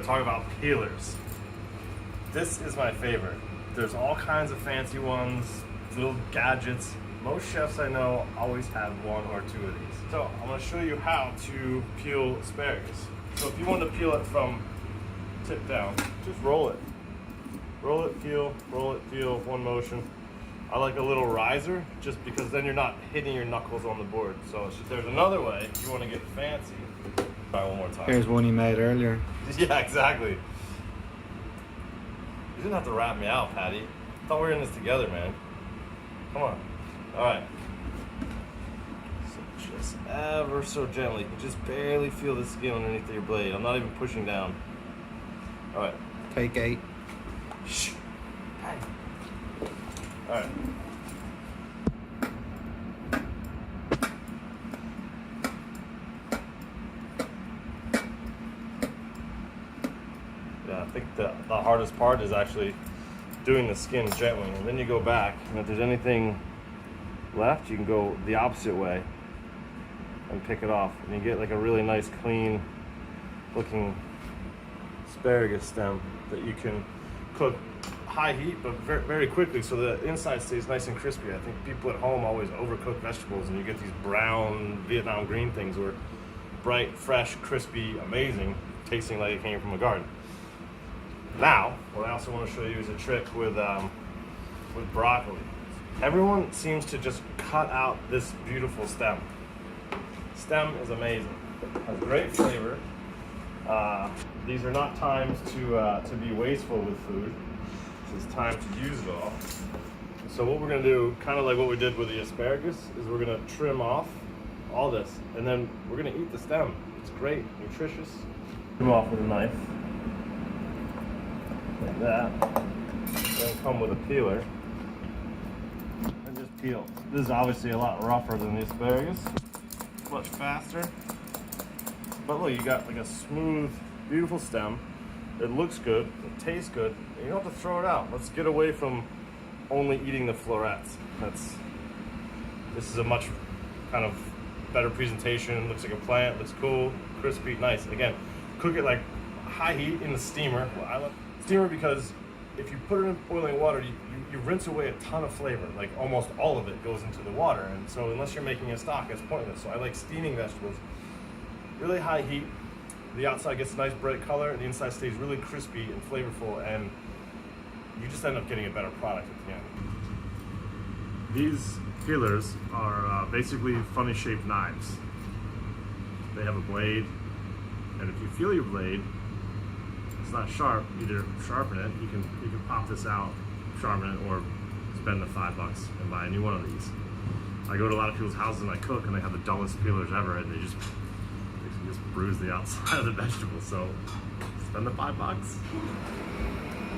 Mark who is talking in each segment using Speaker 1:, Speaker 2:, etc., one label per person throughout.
Speaker 1: talk about peelers. This is my favorite. There's all kinds of fancy ones, little gadgets. Most chefs I know always have one or two of these. So I'm gonna show you how to peel asparagus. So if you want to peel it from tip down, just roll it. Roll it, peel, one motion. I like a little riser just because then you're not hitting your knuckles on the board. So there's another way if you want to get fancy. Try one more time.
Speaker 2: Here's one you made earlier.
Speaker 1: Yeah, exactly. You didn't have to rat me out, Patty. I thought we were in this together, man. Come on. All right. So just ever so gently. You just barely feel the skin underneath your blade. I'm not even pushing down. All right.
Speaker 2: Take 8.
Speaker 1: Shh. Hey. All right. Yeah, I think the hardest part is actually doing the skin gently, and then you go back, and if there's anything left, you can go the opposite way and pick it off, and you get like a really nice, clean looking asparagus stem that you can cook high heat, but very, very quickly, so the inside stays nice and crispy. I think people at home always overcook vegetables, and you get these brown Vietnam green things where bright, fresh, crispy, amazing, tasting like it came from a garden. Now, what I also want to show you is a trick with broccoli. Everyone seems to just cut out this beautiful stem. Stem is amazing. It has great flavor. These are not times to be wasteful with food. This is time to use it all. So what we're gonna do, kind of like what we did with the asparagus, is we're gonna trim off all this, and then we're gonna eat the stem. It's great, nutritious. Trim off with a knife. Like that. Then come with a peeler and just peel. This is obviously a lot rougher than the asparagus, much faster. But look, you got like a smooth, beautiful stem. It looks good, it tastes good, and you don't have to throw it out. Let's get away from only eating the florets. This is a much kind of better presentation. Looks like a plant, looks cool, crispy, nice. Again, cook it like high heat in the steamer. Well, I love steamer because if you put it in boiling water, you rinse away a ton of flavor. Like almost all of it goes into the water, and so unless you're making a stock, it's pointless. So I like steaming vegetables. Really high heat. The outside gets a nice bright color, and the inside stays really crispy and flavorful, and you just end up getting a better product at the end. These peelers are basically funny shaped knives. They have a blade, and if you feel your blade, it's not sharp, either sharpen it, you can pop this out, sharpen it, or spend the $5 and buy a new one of these. I go to a lot of people's houses and I cook, and they have the dullest peelers ever, and they just bruise the outside of the vegetable, so spend the $5.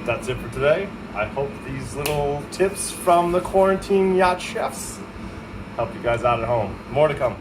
Speaker 1: That's it for today. I hope these little tips from the quarantine yacht chefs help you guys out at home. More to come.